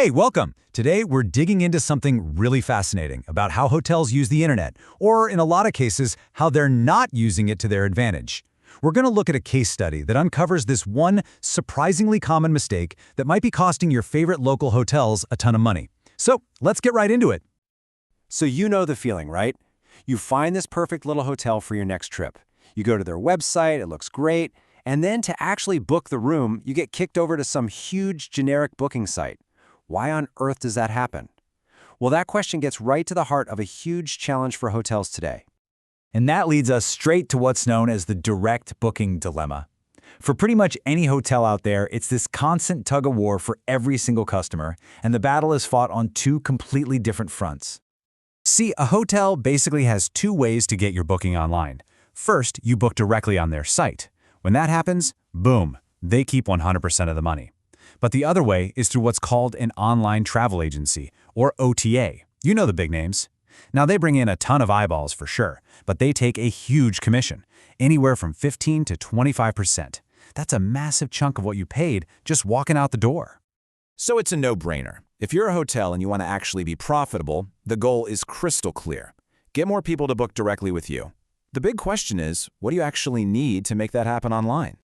Hey, welcome! Today we're digging into something really fascinating about how hotels use the internet, or in a lot of cases, how they're not using it to their advantage. We're going to look at a case study that uncovers this one surprisingly common mistake that might be costing your favorite local hotels a ton of money. So let's get right into it. So you know the feeling, right? You find this perfect little hotel for your next trip. You go to their website, it looks great, and then to actually book the room, you get kicked over to some huge generic booking site. Why on earth does that happen? Well, that question gets right to the heart of a huge challenge for hotels today. And that leads us straight to what's known as the direct booking dilemma. For pretty much any hotel out there, it's this constant tug-of-war for every single customer, and the battle is fought on two completely different fronts. See, a hotel basically has two ways to get your booking online. First, you book directly on their site. When that happens, boom, they keep 100% of the money. But the other way is through what's called an online travel agency, or OTA. You know the big names. Now, they bring in a ton of eyeballs for sure, but they take a huge commission, anywhere from 15 to 25%. That's a massive chunk of what you paid just walking out the door. So it's a no-brainer. If you're a hotel and you want to actually be profitable, the goal is crystal clear. Get more people to book directly with you. The big question is, what do you actually need to make that happen online?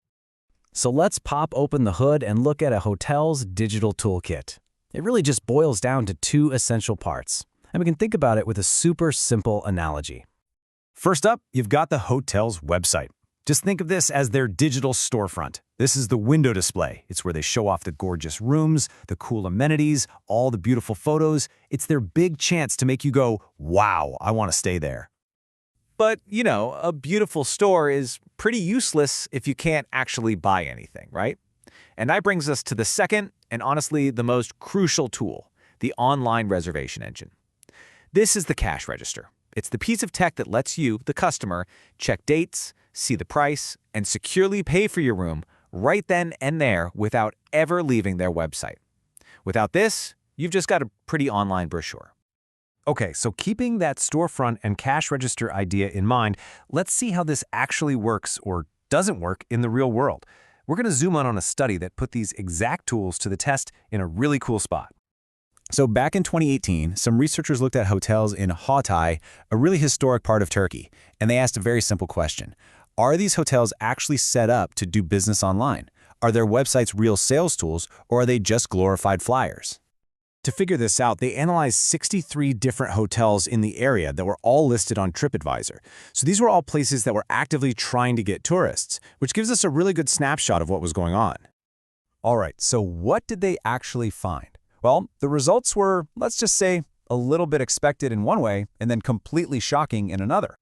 So let's pop open the hood and look at a hotel's digital toolkit. It really just boils down to two essential parts, and we can think about it with a super simple analogy. First up, you've got the hotel's website. Just think of this as their digital storefront. This is the window display. It's where they show off the gorgeous rooms, the cool amenities, all the beautiful photos. It's their big chance to make you go, wow, I want to stay there. But, a beautiful store is pretty useless if you can't actually buy anything, right? And that brings us to the second, and honestly the most crucial tool, the online reservation engine. This is the cash register. It's the piece of tech that lets you, the customer, check dates, see the price, and securely pay for your room right then and there without ever leaving their website. Without this, you've just got a pretty online brochure. Okay, so keeping that storefront and cash register idea in mind, let's see how this actually works or doesn't work in the real world. We're going to zoom in on a study that put these exact tools to the test in a really cool spot. So back in 2018, some researchers looked at hotels in Hatay, a really historic part of Turkey, and they asked a very simple question. Are these hotels actually set up to do business online? Are their websites real sales tools, or are they just glorified flyers? To figure this out, they analyzed 63 different hotels in the area that were all listed on TripAdvisor. So these were all places that were actively trying to get tourists, which gives us a really good snapshot of what was going on. All right, so what did they actually find? Well, the results were, let's just say, a little bit expected in one way and then completely shocking in another.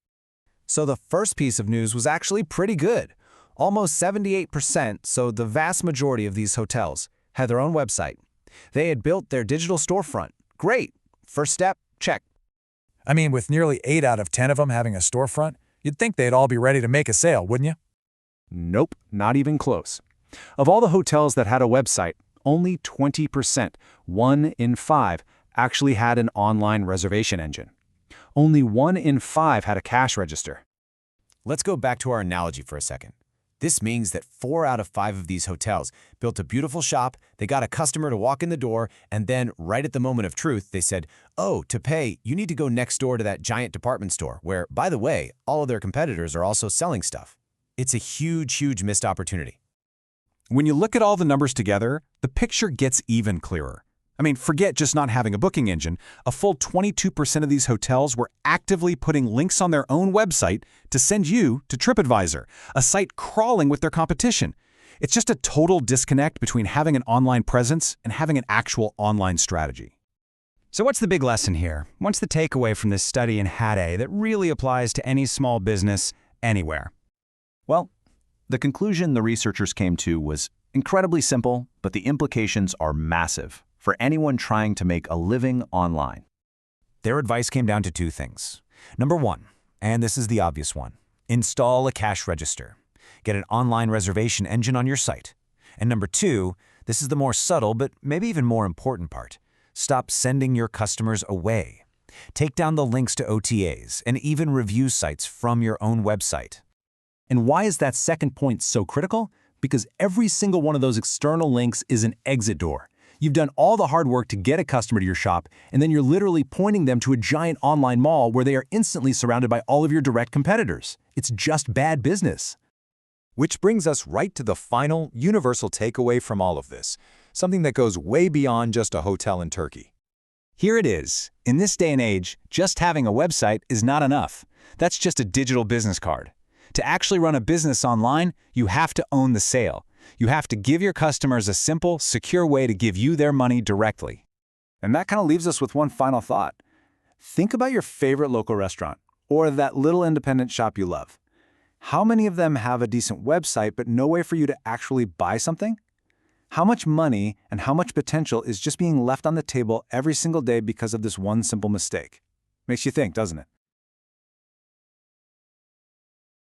So the first piece of news was actually pretty good. Almost 78%, so the vast majority of these hotels, had their own website. They had built their digital storefront. Great. First step, check. I mean, with nearly 8 out of 10 of them having a storefront, you'd think they'd all be ready to make a sale, wouldn't you? Nope, not even close. Of all the hotels that had a website, only 20%, 1 in 5, actually had an online reservation engine. Only 1 in 5 had a cash register. Let's go back to our analogy for a second. This means that 4 out of 5 of these hotels built a beautiful shop, they got a customer to walk in the door, and then, right at the moment of truth, they said, oh, to pay, you need to go next door to that giant department store, where, by the way, all of their competitors are also selling stuff. It's a huge, huge missed opportunity. When you look at all the numbers together, the picture gets even clearer. I mean, forget just not having a booking engine. A full 22% of these hotels were actively putting links on their own website to send you to TripAdvisor, a site crawling with their competition. It's just a total disconnect between having an online presence and having an actual online strategy. So what's the big lesson here? What's the takeaway from this study in Hatay that really applies to any small business anywhere? Well, the conclusion the researchers came to was incredibly simple, but the implications are massive for anyone trying to make a living online. Their advice came down to two things. Number one, and this is the obvious one, install a cash register. Get an online reservation engine on your site. And number two, this is the more subtle but maybe even more important part. Stop sending your customers away. Take down the links to OTAs and even review sites from your own website. And why is that second point so critical? Because every single one of those external links is an exit door. You've done all the hard work to get a customer to your shop, and then you're literally pointing them to a giant online mall where they are instantly surrounded by all of your direct competitors. It's just bad business. Which brings us right to the final, universal takeaway from all of this, something that goes way beyond just a hotel in Turkey. Here it is. In this day and age, just having a website is not enough. That's just a digital business card. To actually run a business online, you have to own the sale. You have to give your customers a simple, secure way to give you their money directly. And that kind of leaves us with one final thought. Think about your favorite local restaurant or that little independent shop you love. How many of them have a decent website but no way for you to actually buy something? How much money and how much potential is just being left on the table every single day because of this one simple mistake? Makes you think, doesn't it?